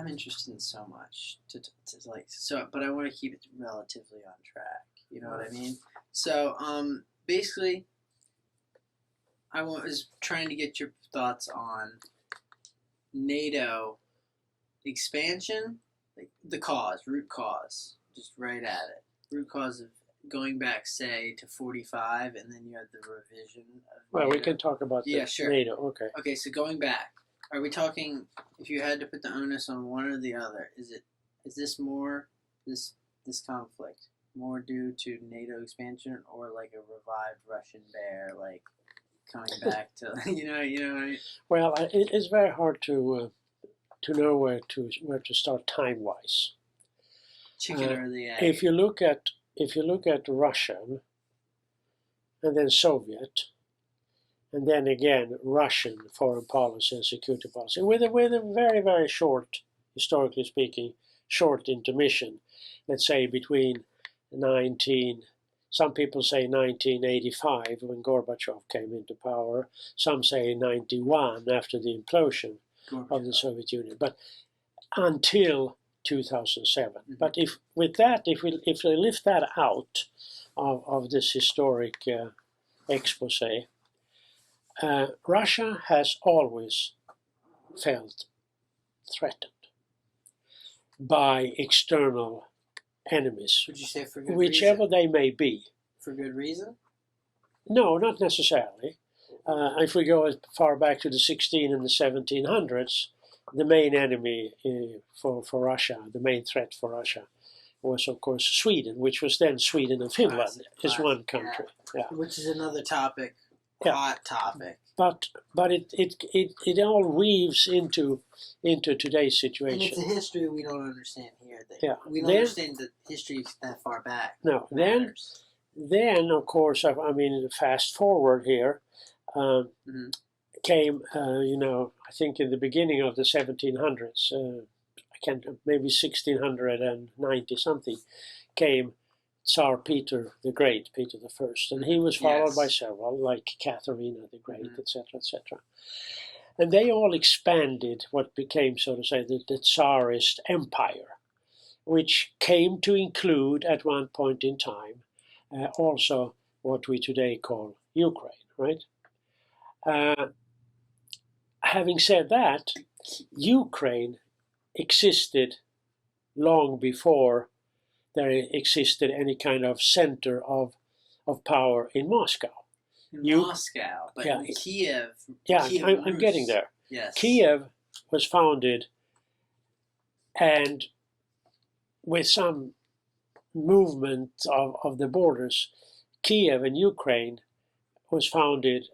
I'm interested in so much to like so, but I want to keep it relatively on track. You know what I mean? So basically, was trying to get your thoughts on NATO expansion, like the root cause, just right at it. Root cause of going back, say, to 45, and then you had the revision of Well, NATO. we can talk about sure. NATO. Okay. Okay, so going back, are we talking? If you had to put the onus on one or the other, is this more this conflict more due to NATO expansion or like a revived Russian bear, like coming back to you know what I mean? Well, it's very hard to know where to start time wise. Chicken or the egg. If you look at Russian, and then Soviet, and then again Russian foreign policy and security policy, with a very, very short, historically speaking, short intermission. Let's say between some people say 1985 when Gorbachev came into power. Some say 91 after the implosion of the Soviet Union. But until 2007. Mm-hmm. But if we lift that out of this historic expose, Russia has always felt threatened by external enemies. Would you say for good whichever reason? They may be. For good reason? No, not necessarily. If we go as far back to the 16 and the 1700s, the main enemy for Russia, the main threat for Russia, was of course Sweden, which was then Sweden and Finland is one country. Yeah. Which is another topic, hot topic. But it all weaves into today's situation. And it's a history we don't understand here. We don't understand the history that far back. No, then of course, I mean, fast forward here. Came, I think in the beginning of the 1700s, maybe 1690 something, came Tsar Peter the Great, Peter the First, and he was followed by several, like Catharina the Great, etc., etc. And they all expanded what became, so to say, the Tsarist Empire, which came to include, at one point in time, also what we today call Ukraine, right? Having said that, Ukraine existed long before there existed any kind of center of power in Moscow. Moscow, but in Kiev. Yeah, Kiev I'm getting there. Yes. Kiev was founded, and with some movement of the borders, Kiev and Ukraine was founded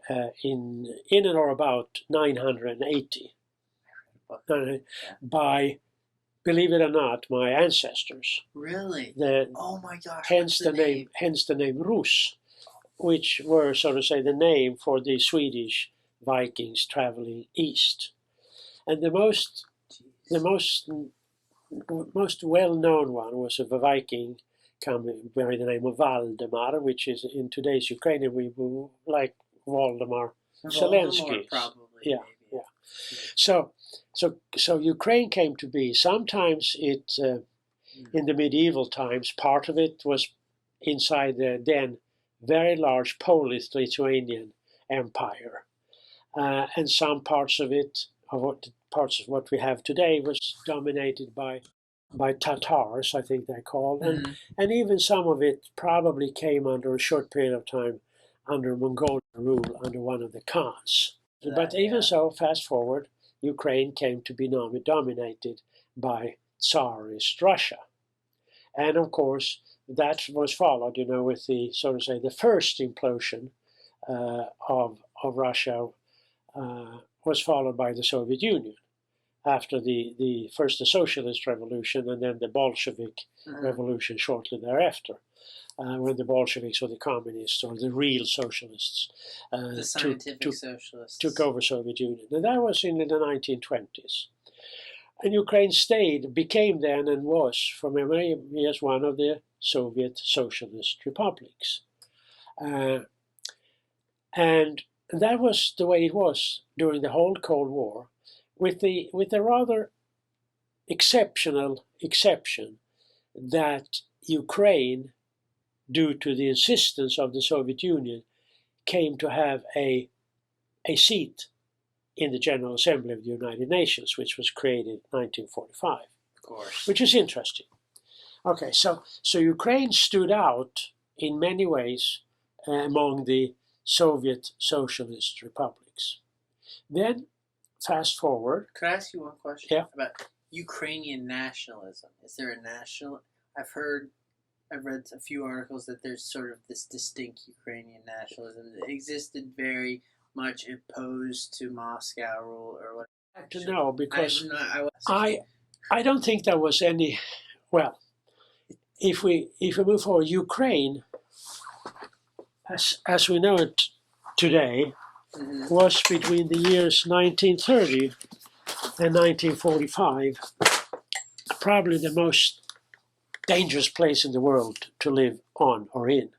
in and or about 980 by, believe it or not, my ancestors. Really? Oh my gosh! Hence the name Rus, which were, so to say, the name for the Swedish Vikings traveling east. And the most well-known one was a Viking coming by the name of Valdemar, which is in today's Ukrainian we like Valdemar Zelensky. Probably. Yeah, maybe. Yeah. So Ukraine came to be. Sometimes it in the medieval times, part of it was inside the then very large Polish-Lithuanian Empire, and some parts of it, parts of what we have today, was dominated by Tatars, I think they're called, and even some of it probably came under a short period of time under Mongolian rule under one of the Khans. But even so, fast forward, Ukraine came to be dominated by Tsarist Russia. And of course, that was followed, with the, so to say, the first implosion of Russia was followed by the Soviet Union. After first the Socialist Revolution and then the Bolshevik Revolution shortly thereafter, when the Bolsheviks or the Communists or the real Socialists the scientific socialists took over Soviet Union. And that was in the 1920s. And Ukraine became then and was for many years one of the Soviet Socialist republics. And that was the way it was during the whole Cold War, with a rather exceptional exception that Ukraine, due to the insistence of the Soviet Union, came to have a seat in the General Assembly of the United Nations, which was created in 1945. Of course. Which is interesting. Okay, so Ukraine stood out in many ways among the Soviet socialist republics. Then, fast forward. Could I ask you one question? Yeah. About Ukrainian nationalism. Is there a national? I've read a few articles that there's sort of this distinct Ukrainian nationalism that existed very much opposed to Moscow rule or what. I have to know because I don't think there was any. Well, if we move forward, Ukraine, as we know it today, was between the years 1930 and 1945 probably the most dangerous place in the world to live on or in.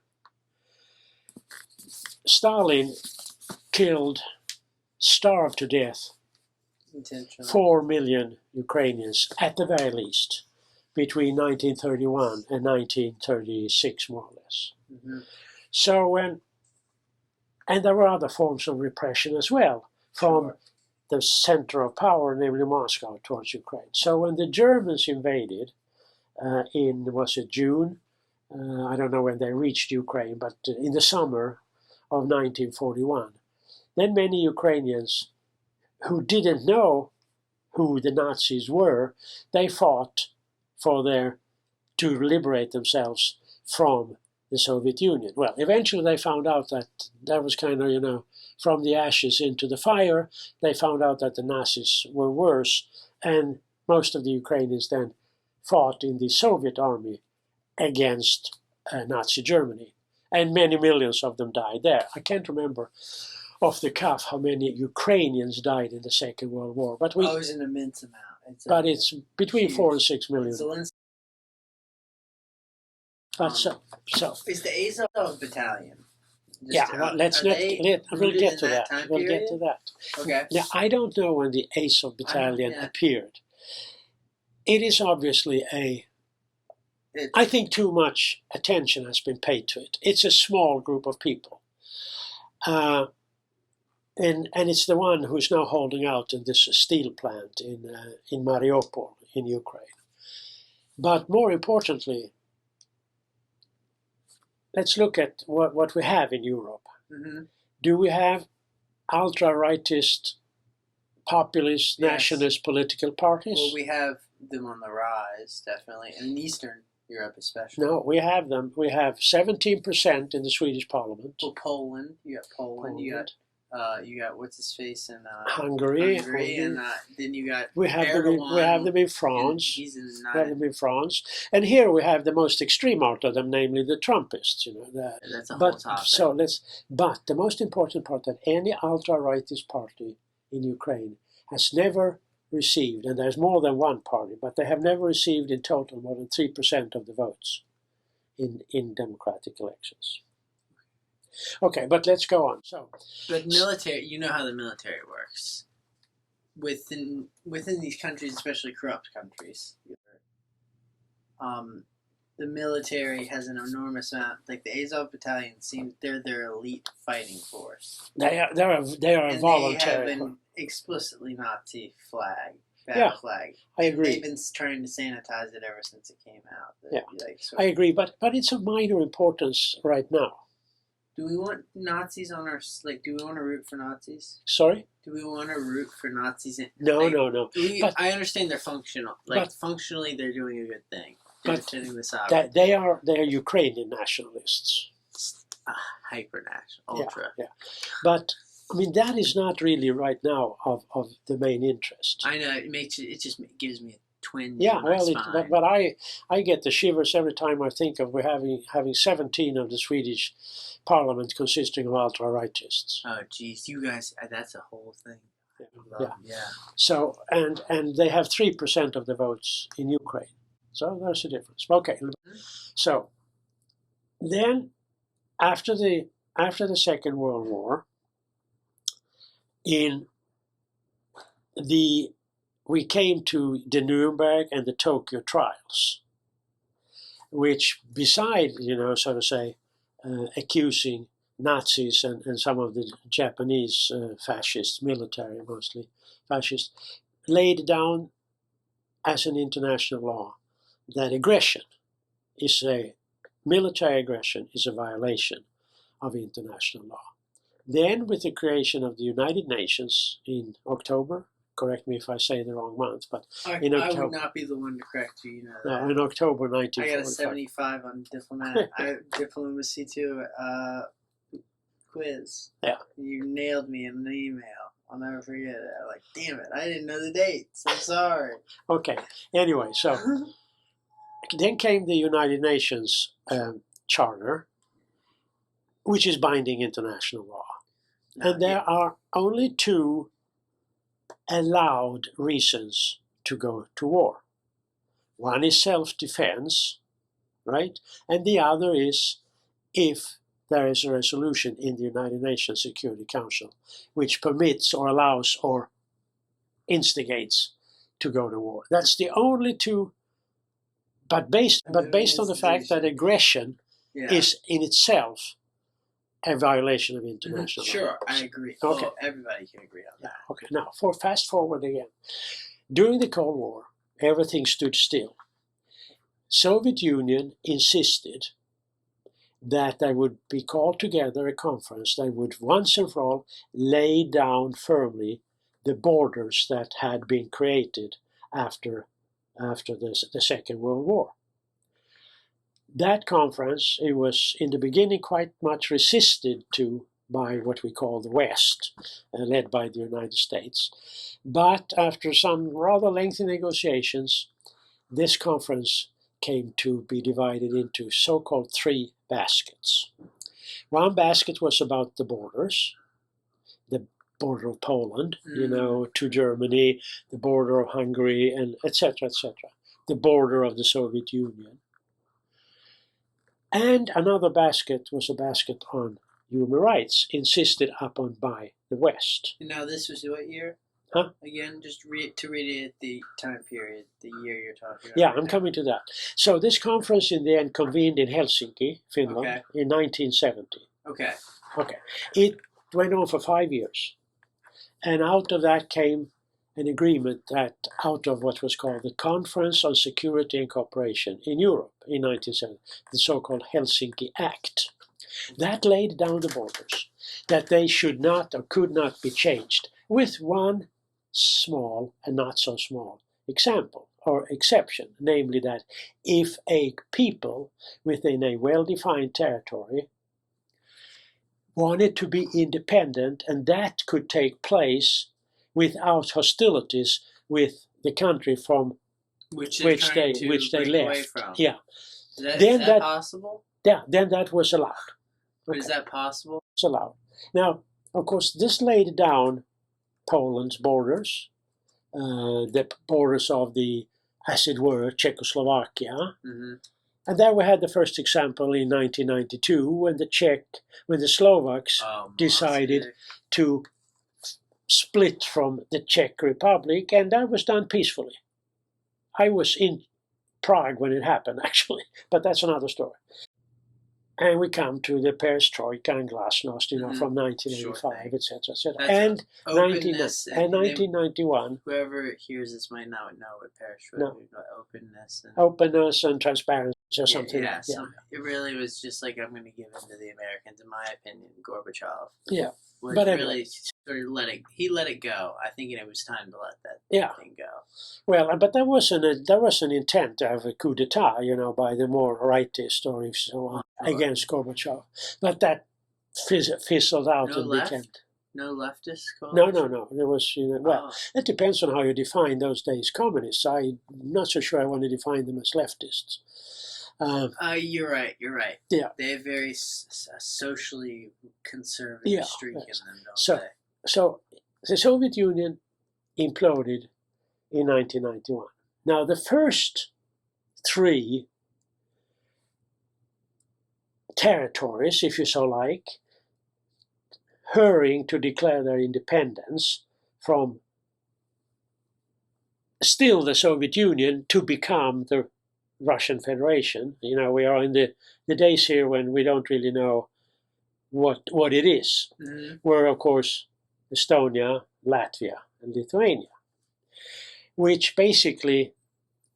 Stalin starved to death 4 million Ukrainians at the very least between 1931 and 1936, more or less. So and there were other forms of repression as well from the center of power, namely Moscow, towards Ukraine. So when the Germans invaded was it June? I don't know when they reached Ukraine, but in the summer of 1941, then many Ukrainians who didn't know who the Nazis were, they fought to liberate themselves from the Soviet Union. Well, eventually they found out that was kind of, from the ashes into the fire, they found out that the Nazis were worse, and most of the Ukrainians then fought in the Soviet army against Nazi Germany, and many millions of them died there. I can't remember off the cuff how many Ukrainians died in the Second World War, but it was an immense amount. It's between 4 and 6 million. But so is the Azov battalion? We'll get to that. We'll get to that. Okay. Now, I don't know when the Azov battalion appeared. It is obviously I think too much attention has been paid to it. It's a small group of people. And it's the one who's now holding out in this steel plant in Mariupol in Ukraine. But more importantly, let's look at what we have in Europe. Do we have ultra-rightist, populist, nationalist political parties? Well, we have them on the rise, definitely, in Eastern Europe especially. No, we have them. We have 17% in the Swedish parliament. Well, Poland. You got Poland. You got what's his face in Hungary, and then you got we have Erdogan. We have them in France. We have them in France, and here we have the most extreme out of them, namely the Trumpists. That's a whole topic. But the most important part that any ultra-rightist party in Ukraine has never received, and there's more than one party, but they have never received in total more than 3% of the votes in democratic elections. Okay, but let's go on. But military, you know how the military works. Within these countries, especially corrupt countries, the military has an enormous amount. Like the Azov battalion they're their elite fighting force. They are voluntary. They have an explicitly Nazi flag. Flag. I agree. They've been trying to sanitize it ever since it came out. I agree, but it's of minor importance right now. Do we want Nazis on our, do we want to root for Nazis? Sorry? Do we want to root for Nazis? No. I understand they're functional. Functionally, they're doing a good thing. They're defending the sovereignty. They are Ukrainian nationalists. Hyper-national. Ultra. Yeah. But, that is not really right now of the main interest. I know. It just gives me a twinge. Yeah, but I get the shivers every time I think of having 17 of the Swedish parliament consisting of ultra-rightists. Oh, geez, you guys, that's a whole thing. Yeah. So, and they have 3% of the votes in Ukraine. So there's a difference. Okay. So, then after the Second World War, in the we came to the Nuremberg and the Tokyo trials, which beside, so to say, accusing Nazis and some of the Japanese fascists, military mostly fascists, laid down as an international law that military aggression is a violation of international law. Then, with the creation of the United Nations in October, correct me if I say the wrong month, but in October, I would not be the one to correct you. You know that. No, in October 1945. I got a 75 on diplomat. Diplomacy too. Quiz. Yeah. You nailed me in an email. I'll never forget it. I'm like, damn it, I didn't know the dates. I'm sorry. Okay. Anyway, so then came the United Nations Charter, which is binding international law. And there are only two allowed reasons to go to war. One is self-defense, right? And the other is if there is a resolution in the United Nations Security Council which permits or allows or instigates to go to war. That's the only two, but based on the fact that aggression is in itself a violation of international law. Sure, I agree. Okay. Well, everybody can agree on that. Okay, now fast forward again. During the Cold War, everything stood still. Soviet Union insisted that there would be called together a conference that would once and for all lay down firmly the borders that had been created after the Second World War. That conference, it was in the beginning quite much resisted to by what we call the West, led by the United States. But after some rather lengthy negotiations, this conference came to be divided into so-called three baskets. One basket was about the borders, the border of Poland, to Germany, the border of Hungary, and etc., the border of the Soviet Union. And another basket was a basket on human rights, insisted upon by the West. Now this was what year? Huh? Again, just to read it the time period, the year you're talking about. Yeah, I'm coming to that. So this conference in the end convened in Helsinki, Finland, in 1970. Okay. It went on for 5 years. And out of that came an agreement that out of what was called the Conference on Security and Cooperation in Europe in 1970, the so-called Helsinki Act. That laid down the borders, that they should not or could not be changed, with one small and not so small example or exception, namely that if a people within a well-defined territory wanted to be independent, and that could take place without hostilities with the country from which they left. Yeah. Is that possible? Yeah, then that was allowed. Okay. Is that possible? It's allowed. Now, of course, this laid down Poland's borders, the borders of the, as it were, Czechoslovakia. Mm-hmm. And there we had the first example in 1992 when the Slovaks decided to split from the Czech Republic, and that was done peacefully. I was in Prague when it happened, actually, but that's another story. And we come to the perestroika and glasnost, from 1985, etc. And 1991. Whoever hears this might not know what perestroika is. Openness and transparency or something. Yeah. It really was just like, I'm going to give in to the Americans, in my opinion, Gorbachev. Yeah. But really sort of let it go. I think it was time to let that thing go. Well, but there was an intent to have a coup d'etat, by the more rightist or so on against Gorbachev. But that fizzled out and became. No leftist? No. There was, it depends on how you define those days communists. I'm not so sure I want to define them as leftists. You're right. Yeah. They have very socially conservative streak in them, don't they? So the Soviet Union imploded in 1991. Now the first three territories, if you so like, hurrying to declare their independence from still the Soviet Union to become the Russian Federation. We are in the days here when we don't really know what it is. Mm-hmm. Were, of course, Estonia, Latvia, and Lithuania, which basically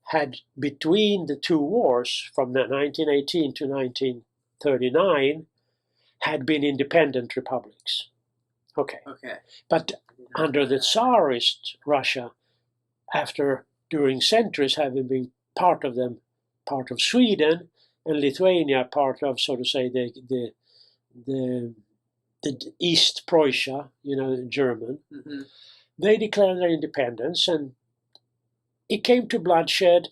had, between the two wars from 1918 to 1939, had been independent republics. Okay. But under the Tsarist Russia, during centuries having been part of Sweden, and Lithuania part of, so to say, the East Prussia, German, mm-hmm. they declared their independence, and it came to bloodshed.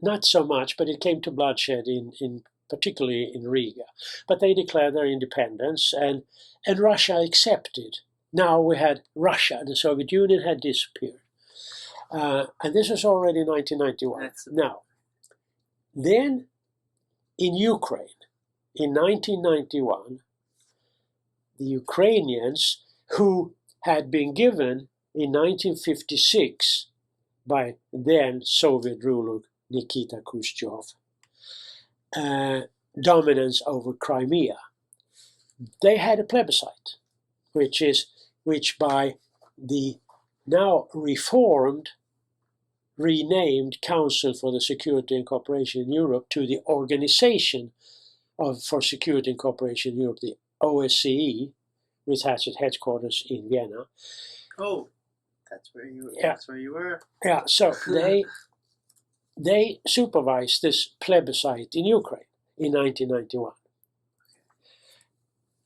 Not so much, but it came to bloodshed in particularly in Riga. But they declared their independence, and Russia accepted. Now we had Russia. The Soviet Union had disappeared. And this was already 1991. Now, then in Ukraine, in 1991, the Ukrainians, who had been given in 1956 by then Soviet ruler Nikita Khrushchev, dominance over Crimea, they had a plebiscite, which by the now reformed, renamed Council for the Security and Cooperation in Europe to the Organization for Security and Cooperation in Europe, the OSCE, which has its headquarters in Vienna. Oh, that's where you were. Yeah, so they supervised this plebiscite in Ukraine in 1991.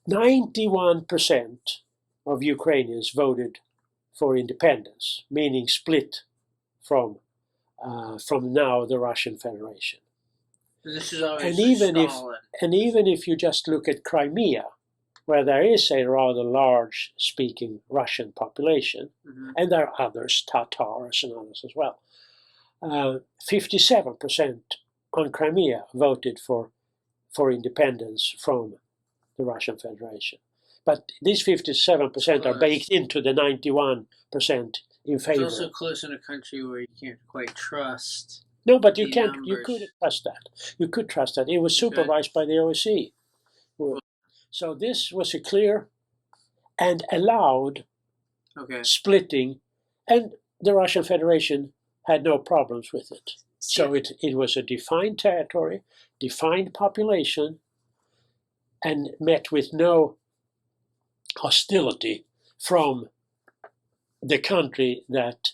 91% of Ukrainians voted for independence, meaning split from now the Russian Federation. This is obviously Stalin. And even if you just look at Crimea, where there is a rather large speaking Russian population, mm-hmm. and there are others, Tatars and others as well, 57% on Crimea voted for independence from the Russian Federation. But these 57% are baked into the 91% in favor. It's also close in a country where you can't quite trust. No, but you can't. Numbers. You could trust that. You could trust that. It was supervised by the OSCE. So this was a clear and allowed splitting, and the Russian Federation had no problems with it. So it was a defined territory, defined population, and met with no hostility from the country that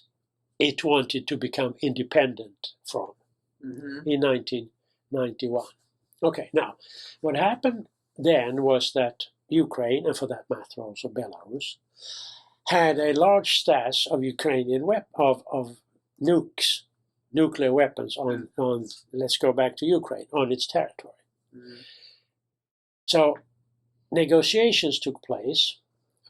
it wanted to become independent from in 1991. Okay, now, what happened then was that Ukraine, and for that matter also Belarus, had a large stash of Ukrainian of nukes, nuclear weapons on, let's go back to Ukraine, on its territory. So negotiations took place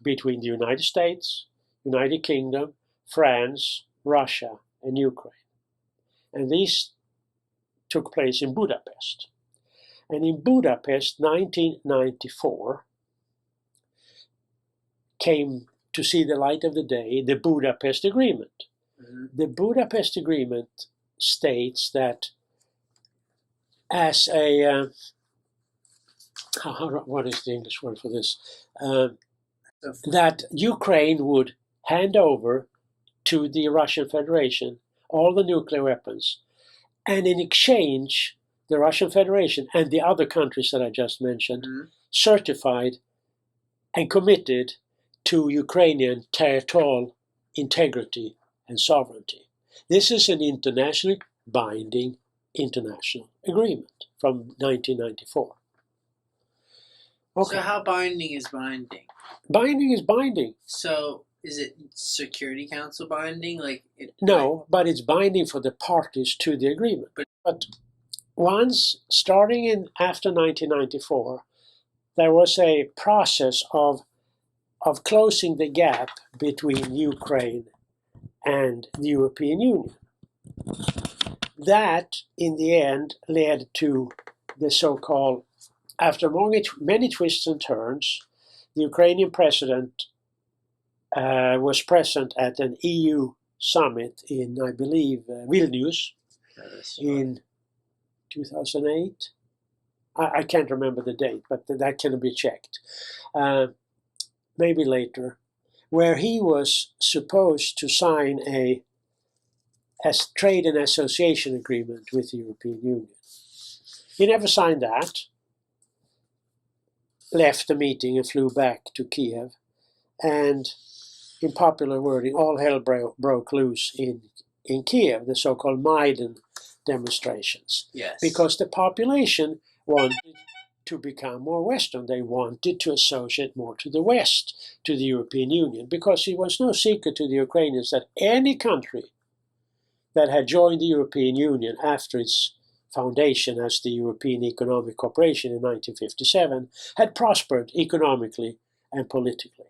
between the United States, United Kingdom, France, Russia, and Ukraine. And these took place in Budapest. And in Budapest, 1994, came to see the light of the day the Budapest Agreement. The Budapest Agreement states that as a, what is the English word for this? That Ukraine would hand over to the Russian Federation all the nuclear weapons, and in exchange, the Russian Federation and the other countries that I just mentioned certified and committed to Ukrainian territorial integrity and sovereignty. This is an internationally binding international agreement from 1994. Okay. So how binding is binding? Binding is binding. So is it Security Council binding? No, but it's binding for the parties to the agreement. But once, starting in after 1994, there was a process of closing the gap between Ukraine and the European Union. That, in the end, led to the so-called, after many twists and turns, the Ukrainian president was present at an EU summit in, I believe, Vilnius in 2008. I can't remember the date, but that can be checked. Maybe later, where he was supposed to sign a trade and association agreement with the European Union. He never signed that, left the meeting and flew back to Kiev, and in popular wording, all hell broke loose in Kiev, the so-called Maidan demonstrations. Yes. Because the population wanted to become more Western. They wanted to associate more to the West, to the European Union, because it was no secret to the Ukrainians that any country that had joined the European Union after its foundation as the European Economic Cooperation in 1957 had prospered economically and politically.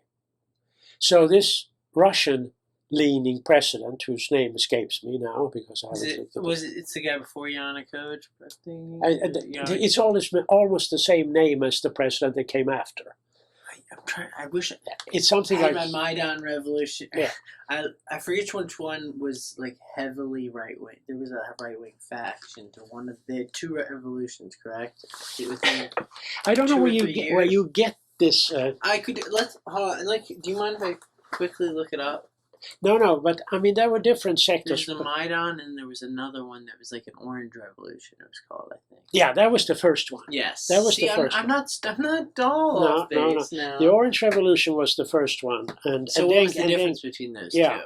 So this Russian-leaning president, whose name escapes me now because I haven't looked at it's the guy before Yanukovych? it's almost the same name as the president that came after. I wish it's something I had like my Maidan Revolution. Yeah. I forget which one was like heavily right wing. There was a right wing faction to one of the two revolutions, correct? I don't know where you get this. I could hold on. Like, do you mind if I quickly look it up? No, but I mean there were different sectors. There's the Maidan, and there was another one that was like an Orange Revolution. It was called, I think. Yeah, that was the first one. Yes, that was the first. I'm not dull off base now. The Orange Revolution was the first one, and so and what then, was the difference between those two?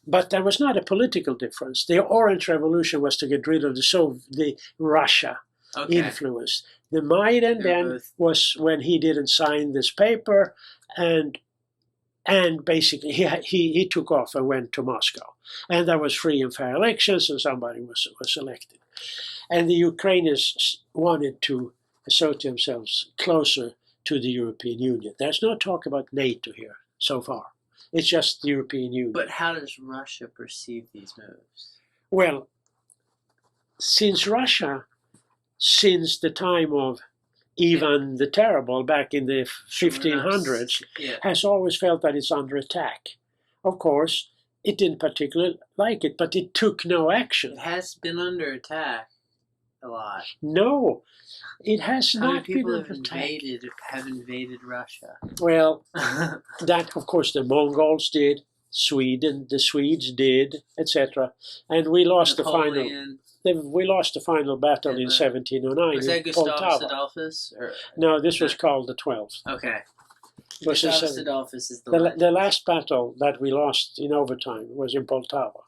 But there was not a political difference. The Orange Revolution was to get rid of the Russia influence. The Maidan then was when he didn't sign this paper, and basically he took off and went to Moscow. And there was free and fair elections, and somebody was elected. And the Ukrainians wanted to associate themselves closer to the European Union. There's no talk about NATO here so far. It's just the European Union. But how does Russia perceive these moves? Well, since Russia, since the time of Ivan the Terrible back in the 1500s, has always felt that it's under attack. Of course, it didn't particularly like it, but it took no action. It has been under attack a lot. No, it has not been under attack. Have invaded Russia? Well, that, of course, the Mongols did, the Swedes did, etc. And we lost Napoleon. We lost the final battle in 1709 was that in Gustavus Poltava. Adolphus? No, this was called the 12th. Okay. Gustavus Adolphus is the last battle that we lost in overtime was in Poltava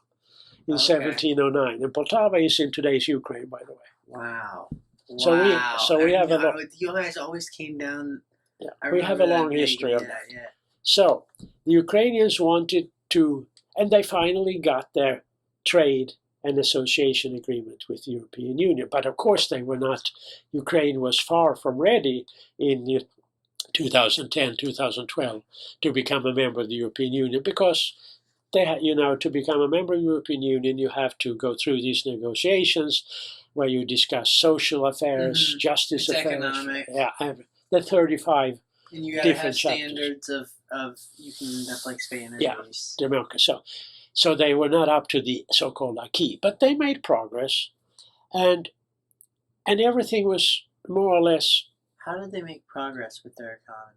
in 1709. And Poltava is in today's Ukraine, by the way. Wow. So we have a lot. You guys always came down. Yeah, we have a long history of that. Yeah. So the Ukrainians wanted to, and they finally got their trade and association agreement with the European Union. But of course they were not, Ukraine was far from ready in 2010, 2012 to become a member of the European Union, because they had, to become a member of the European Union, you have to go through these negotiations where you discuss social affairs, justice affairs. Economic. Yeah, the 35 and you gotta have standards of you can have like Spanish. Yeah, democracy. So they were not up to the so-called acquis, but they made progress, and everything was more or less. How did they make progress with their economy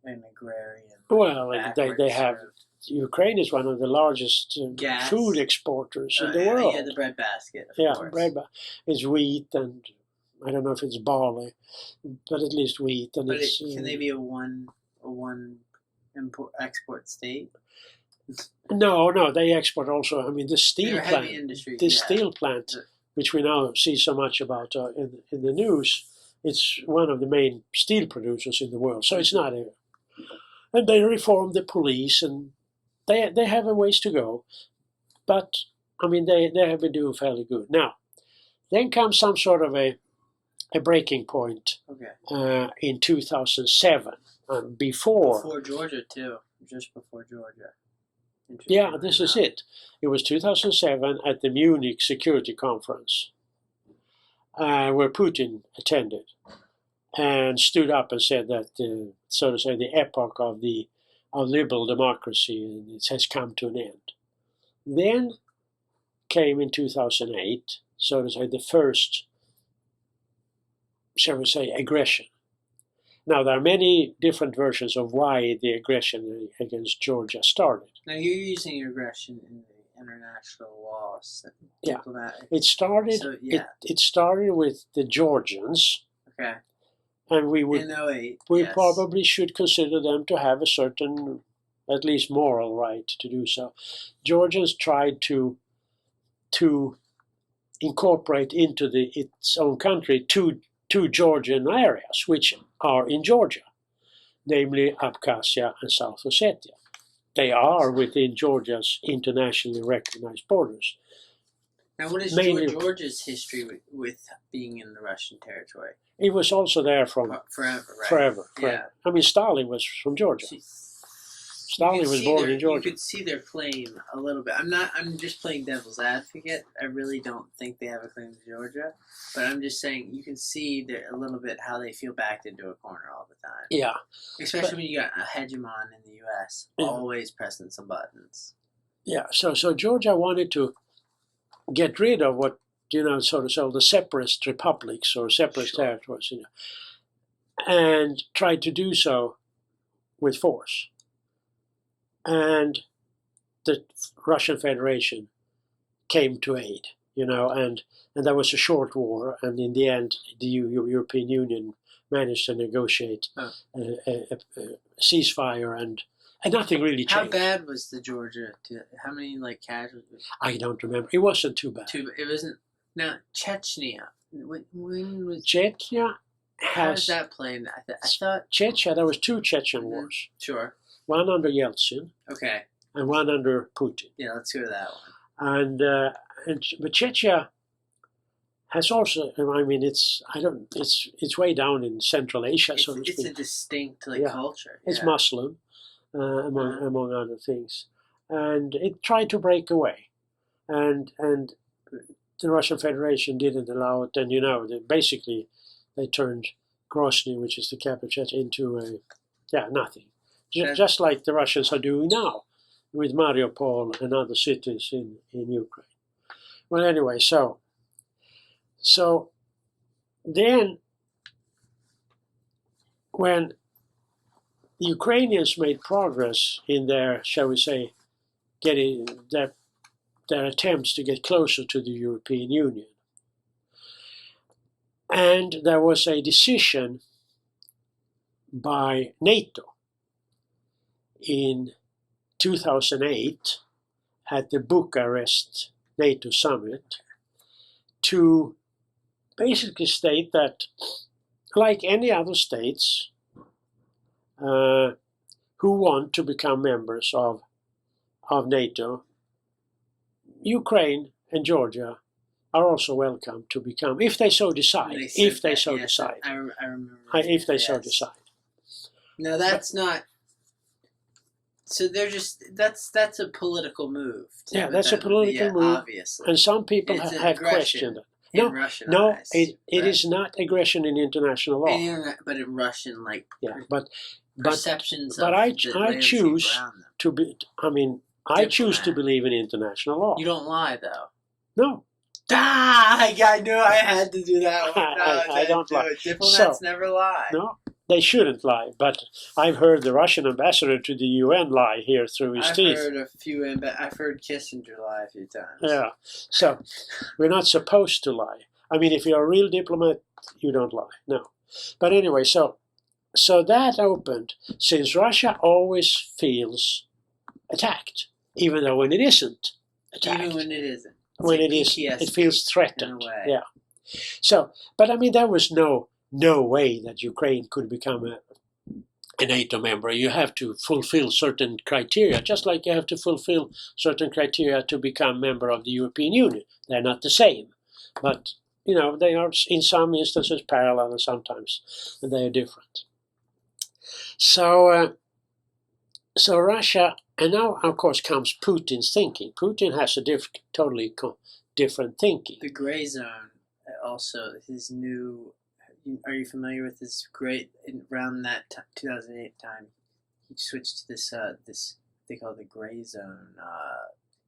and agrarian? Well, they have. Ukraine is one of the largest food exporters in the world. Yeah, the breadbasket. Of course. It's wheat, and I don't know if it's barley, but at least wheat. And can they be a one export state? No, they export also. I mean, the steel plant, industry, steel plant, which we now see so much about in the news, it's one of the main steel producers in the world. So it's not a. And they reformed the police, and they have a ways to go, but I mean they have been doing fairly good. Now, then comes some sort of a breaking point in 2007, before Georgia too, just before Georgia. Yeah, this is it. It was 2007 at the Munich Security Conference, where Putin attended and stood up and said that, so to say, the epoch of liberal democracy has come to an end. Then came in 2008, so to say, the first, shall we say, aggression. Now, there are many different versions of why the aggression against Georgia started. Now, you're using aggression in the international laws. Yeah. Diplomatic. It started. So, yeah. It started with the Georgians. Okay. And we would. In 08, we yes. probably should consider them to have a certain, at least moral right to do so. Georgians tried to incorporate into its own country two Georgian areas, which are in Georgia, namely Abkhazia and South Ossetia. They are within Georgia's internationally recognized borders. Now, what is Mainly, Georgia's history with being in the Russian territory? It was also there from forever, right? Forever. Yeah. I mean, Stalin was from Georgia. Stalin was born in Georgia. You could see their claim a little bit. I'm just playing devil's advocate. I really don't think they have a claim to Georgia, but I'm just saying you can see a little bit how they feel backed into a corner all the time. Yeah. Especially when you got a hegemon in the U.S. always pressing some buttons. Yeah. So Georgia wanted to get rid of what, sort of the separatist republics or separatist territories, and tried to do so with force. And the Russian Federation came to aid, and there was a short war, and in the end, the European Union managed to negotiate a ceasefire, and nothing really changed. How bad was the Georgia? How many casualties? I don't remember. It wasn't too bad. It wasn't. Now Chechnya. When was Chechnya? How does that play? I thought Chechnya. There was two Chechen wars. Sure. One under Yeltsin. Okay. And one under Putin. Yeah, let's go to that one. But Chechnya has also. I mean, it's way down in Central Asia, so to speak. It's a distinct culture. It's Muslim, among other things, and it tried to break away, and the Russian Federation didn't allow it. And they turned Grozny, which is the capital, into nothing. Just like the Russians are doing now with Mariupol and other cities in Ukraine. Well, anyway, so then when the Ukrainians made progress in their, shall we say, getting their attempts to get closer to the European Union, and there was a decision by NATO in 2008 at the Bucharest NATO summit to basically state that, like any other states who want to become members of NATO, Ukraine and Georgia are also welcome to become, if they so decide. If they so decide. I remember. If they so decide. No, that's not. So they're just that's a political move. That's a political move. Obviously. And some people have questioned it. No, it is not aggression in international law. But in Russian, perceptions. But I choose to be. I mean, I choose to believe in international law. You don't lie, though. No. I knew I had to do that one. I don't lie. Diplomats never lie. No, they shouldn't lie. But I've heard the Russian ambassador to the UN lie here through his teeth. I've heard Kissinger lie a few times. Yeah. So we're not supposed to lie. I mean, if you're a real diplomat, you don't lie. No. But anyway, so that opened, since Russia always feels attacked, even though when it isn't attacked. Even when it isn't. When it is, it feels threatened. Yeah. So, but I mean, there was no way that Ukraine could become a NATO member. You have to fulfill certain criteria, just like you have to fulfill certain criteria to become a member of the European Union. They're not the same, but they are in some instances parallel, and sometimes they are different. So Russia. And now, of course, comes Putin's thinking. Putin has a totally different thinking. The gray zone, also, his new. Are you familiar with this around that 2008 time? He switched to this they call it the gray zone.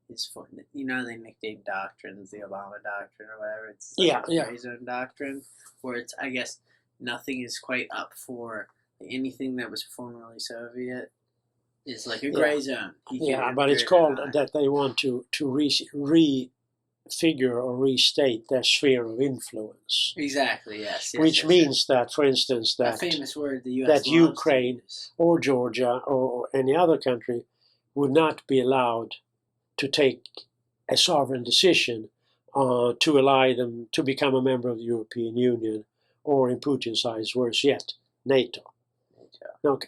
is for, they nickname doctrines the Obama doctrine or whatever. It's Yeah. gray zone doctrine, where it's, I guess, nothing is quite up for anything that was formerly Soviet. Is like a gray zone. But it's called that they want to refigure or restate their sphere of influence. Exactly. Yes. Which means that, for instance, that famous word the U.S. that Ukraine or Georgia or any other country would not be allowed to take a sovereign decision to allow them to become a member of the European Union, or in Putin's eyes, worse yet, NATO. Okay.